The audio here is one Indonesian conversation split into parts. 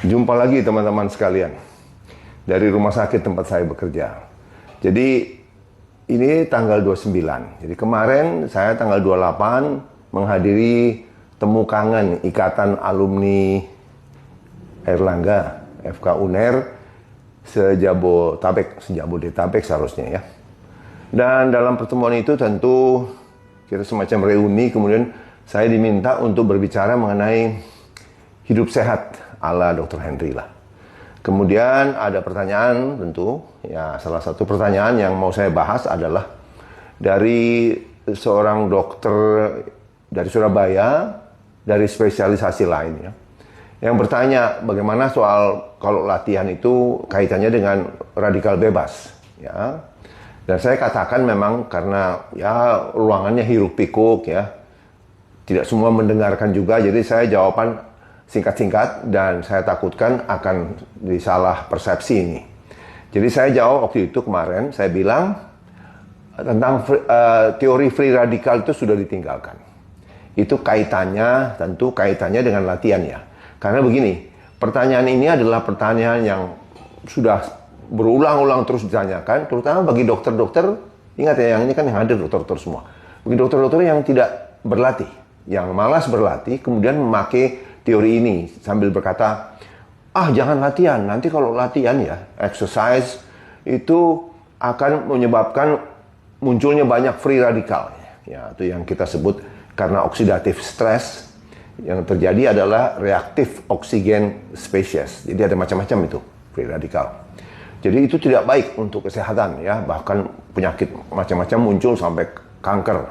Jumpa lagi teman-teman sekalian dari rumah sakit tempat saya bekerja. Jadi ini tanggal 29. Jadi kemarin saya tanggal 28 menghadiri temu kangen Ikatan Alumni Airlangga FK UNER sejabodetabek seharusnya ya. Dan dalam pertemuan itu tentu kita semacam reuni, kemudian saya diminta untuk berbicara mengenai hidup sehat ala Dr. Henry lah. Kemudian ada pertanyaan tentu, ya salah satu pertanyaan yang mau saya bahas adalah dari seorang dokter dari Surabaya, dari spesialisasi lain ya. Yang bertanya bagaimana soal kalau latihan itu kaitannya dengan radikal bebas ya. Dan saya katakan memang karena ya ruangannya hiruk pikuk ya. Tidak semua mendengarkan juga, jadi saya jawaban singkat-singkat dan saya takutkan akan disalah persepsi ini. Jadi saya jawab waktu itu kemarin, saya bilang tentang teori free radikal itu sudah ditinggalkan. Itu kaitannya, tentu kaitannya dengan latihan ya. Karena begini, pertanyaan ini adalah pertanyaan yang sudah berulang-ulang terus ditanyakan, terutama bagi dokter-dokter, ingat ya yang ini kan yang hadir dokter-dokter semua. Bagi dokter-dokter yang tidak berlatih, yang malas berlatih, kemudian memakai teori ini sambil berkata, jangan latihan, nanti kalau latihan ya, exercise itu akan menyebabkan munculnya banyak free radikal. Ya, itu yang kita sebut karena oxidative stress yang terjadi adalah reaktif oksigen species. Jadi ada macam-macam itu free radikal. Jadi itu tidak baik untuk kesehatan ya, bahkan penyakit macam-macam muncul sampai kanker.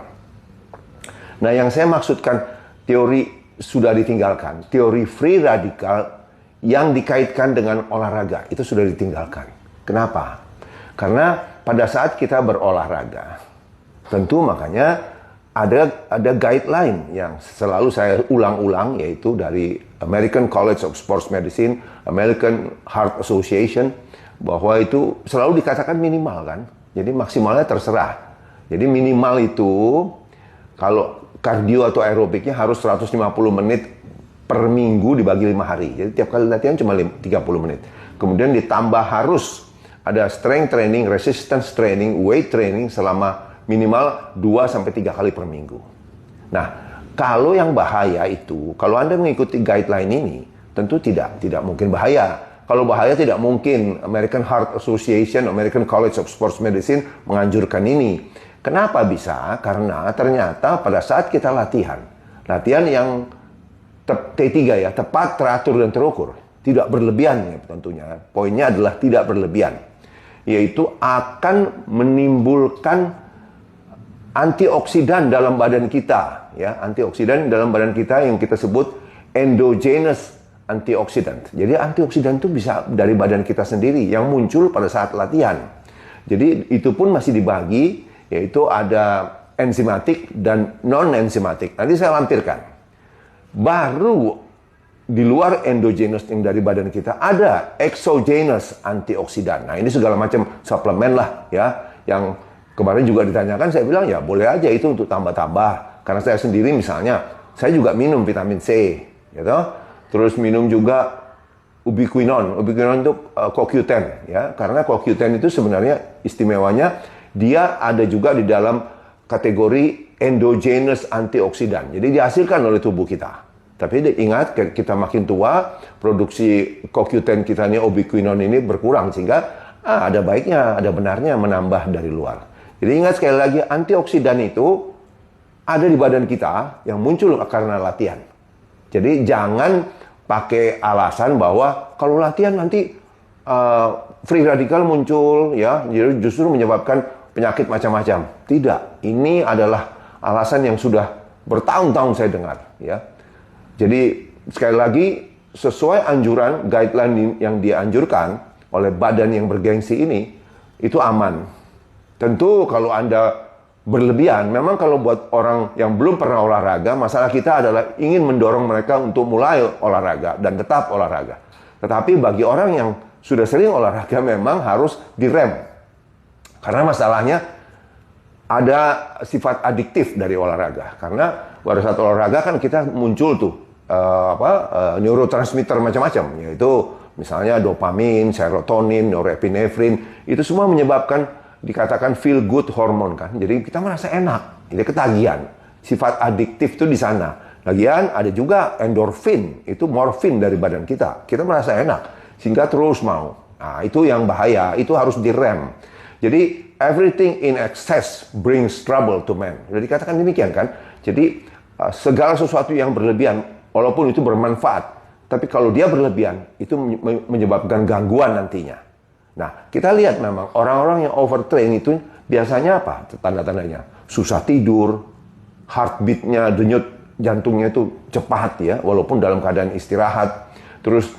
Nah, yang saya maksudkan teori sudah ditinggalkan. Teori free radikal yang dikaitkan dengan olahraga itu sudah ditinggalkan. Kenapa? Karena pada saat kita berolahraga, tentu makanya ada guideline yang selalu saya ulang-ulang, yaitu dari American College of Sports Medicine, American Heart Association, bahwa itu selalu dikatakan minimal kan. Jadi maksimalnya terserah. Jadi minimal itu kalau kardio atau aerobiknya harus 150 menit per minggu dibagi 5 hari. Jadi tiap kali latihan cuma 30 menit. Kemudian ditambah harus ada strength training, resistance training, weight training selama minimal 2-3 kali per minggu. Nah, kalau yang bahaya itu, kalau Anda mengikuti guideline ini, tentu tidak mungkin bahaya. Kalau bahaya tidak mungkin American Heart Association, American College of Sports Medicine menganjurkan ini. Kenapa bisa? Karena ternyata pada saat kita latihan yang T3 ya, tepat, teratur dan terukur, tidak berlebihan ya tentunya. Poinnya adalah tidak berlebihan, yaitu akan menimbulkan antioksidan dalam badan kita ya, antioksidan dalam badan kita yang kita sebut endogenous antioksidan. Jadi antioksidan itu bisa dari badan kita sendiri yang muncul pada saat latihan. Jadi itu pun masih dibagi, yaitu ada enzimatik dan non-enzimatik. Nanti saya lampirkan. Baru di luar endogenous yang dari badan kita ada exogenous antioksidan. Nah, ini segala macam suplemen lah ya. Yang kemarin juga ditanyakan, saya bilang ya boleh aja itu untuk tambah-tambah. Karena saya sendiri misalnya, saya juga minum vitamin C, gitu. Terus minum juga ubiquinone. Ubiquinone itu CoQ10 ya. Karena CoQ10 itu sebenarnya istimewanya dia ada juga di dalam kategori endogenous antioksidan. Jadi dihasilkan oleh tubuh kita. Tapi ingat, kita makin tua, produksi CoQ10 kita ini, ubiquinone ini berkurang. Sehingga ada baiknya, ada benarnya menambah dari luar. Jadi ingat sekali lagi, antioksidan itu ada di badan kita yang muncul karena latihan. Jadi jangan pakai alasan bahwa kalau latihan nanti free radikal muncul, ya, jadi justru menyebabkan penyakit macam-macam. Tidak, ini adalah alasan yang sudah bertahun-tahun saya dengar. Ya. Jadi sekali lagi, sesuai anjuran, guideline yang dianjurkan oleh badan yang bergengsi ini, itu aman. Tentu kalau Anda berlebihan, memang kalau buat orang yang belum pernah olahraga, masalah kita adalah ingin mendorong mereka untuk mulai olahraga dan tetap olahraga. Tetapi bagi orang yang sudah sering olahraga memang harus direm. Karena masalahnya ada sifat adiktif dari olahraga. Karena pada saat olahraga kan kita muncul tuh neurotransmitter macam-macam, yaitu misalnya dopamin, serotonin, norepinefrin, itu semua menyebabkan dikatakan feel good hormon kan. Jadi kita merasa enak, ini ketagihan. Sifat adiktif itu di sana. Lagian ada juga endorfin, itu morfin dari badan kita. Kita merasa enak, sehingga terus mau. Nah, itu yang bahaya, itu harus direm. Jadi everything in excess brings trouble to man. Sudah dikatakan demikian kan. Jadi segala sesuatu yang berlebihan, walaupun itu bermanfaat, tapi kalau dia berlebihan, itu menyebabkan gangguan nantinya. Nah, kita lihat memang orang-orang yang overtrain itu biasanya apa? Tanda-tandanya susah tidur, heartbeat-nya, denyut jantungnya itu cepat ya, walaupun dalam keadaan istirahat. Terus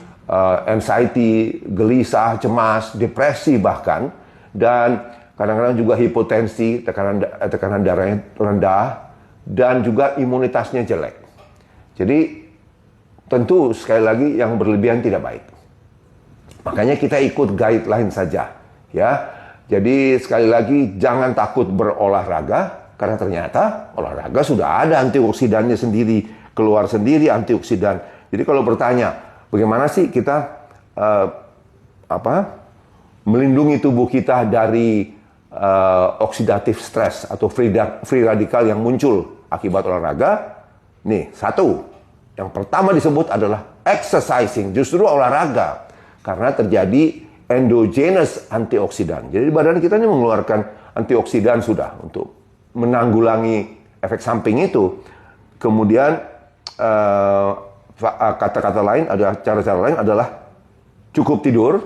anxiety, gelisah, cemas, depresi bahkan, dan kadang-kadang juga hipotensi, tekanan darahnya rendah, dan juga imunitasnya jelek. Jadi tentu sekali lagi yang berlebihan tidak baik. Makanya kita ikut guideline saja, ya. Jadi sekali lagi jangan takut berolahraga, karena ternyata olahraga sudah ada antioksidannya sendiri, keluar sendiri antioksidan. Jadi kalau bertanya, bagaimana sih kita melindungi tubuh kita dari oksidatif stres atau free radikal yang muncul akibat olahraga? Nih, satu. Yang pertama disebut adalah exercising, justru olahraga. Karena terjadi endogenous antioksidan. Jadi badan kita ini mengeluarkan antioksidan sudah untuk menanggulangi efek samping itu. Kemudian kata-kata lain, ada cara-cara lain adalah cukup tidur,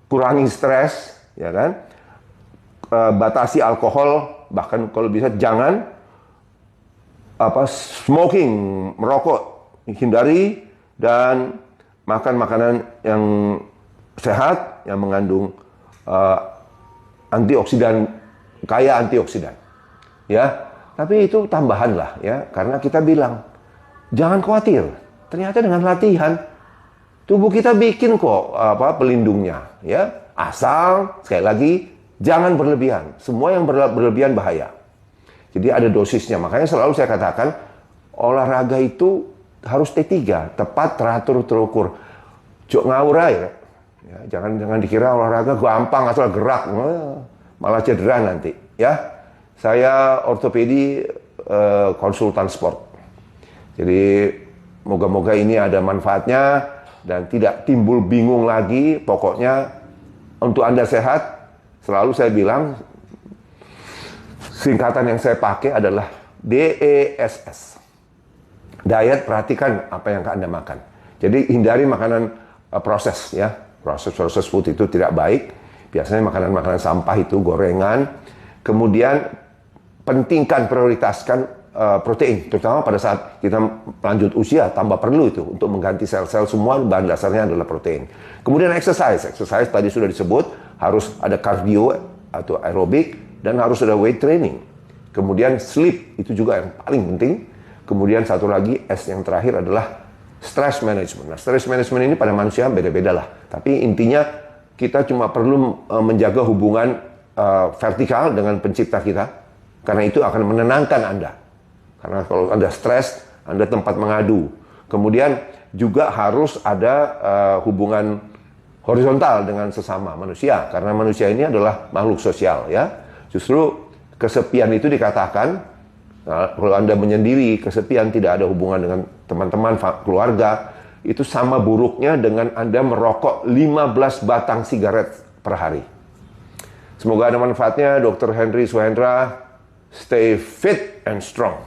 kurangi stres, ya kan? Batasi alkohol, bahkan kalau bisa jangan smoking, merokok, hindari, dan makan makanan yang sehat yang mengandung antioksidan, kaya antioksidan. Ya, tapi itu tambahan lah ya, karena kita bilang jangan khawatir. Ternyata dengan latihan tubuh kita bikin kok pelindungnya, ya. Asal sekali lagi jangan berlebihan. Semua yang berlebihan bahaya. Jadi ada dosisnya. Makanya selalu saya katakan olahraga itu harus T3, tepat, teratur, terukur. Jok ngawurai ya. Jangan dikira olahraga gampang asal gerak, malah cedera nanti, ya. Saya ortopedi, konsultan sport. Jadi moga-moga ini ada manfaatnya dan tidak timbul bingung lagi. Pokoknya untuk Anda sehat, selalu saya bilang singkatan yang saya pakai adalah DESS. Diet, perhatikan apa yang Anda makan. Jadi hindari makanan proses ya. Proses food itu tidak baik. Biasanya makanan-makanan sampah itu, gorengan. Kemudian pentingkan, prioritaskan protein, terutama pada saat kita lanjut usia, tambah perlu itu untuk mengganti sel-sel, semua bahan dasarnya adalah protein. Kemudian exercise tadi sudah disebut, harus ada cardio atau aerobik, dan harus ada weight training. Kemudian sleep, itu juga yang paling penting. Kemudian satu lagi, S yang terakhir adalah stress management. Nah, stress management ini pada manusia beda-beda lah. Tapi intinya kita cuma perlu menjaga hubungan vertikal dengan pencipta kita. Karena itu akan menenangkan Anda. Karena kalau Anda stres, Anda tempat mengadu. Kemudian juga harus ada hubungan horizontal dengan sesama manusia. Karena manusia ini adalah makhluk sosial, ya. Justru kesepian itu dikatakan, nah, kalau Anda menyendiri, kesepian, tidak ada hubungan dengan teman-teman, keluarga, itu sama buruknya dengan Anda merokok 15 batang sigaret per hari. Semoga ada manfaatnya. Dr. Henry Suhendra, stay fit and strong.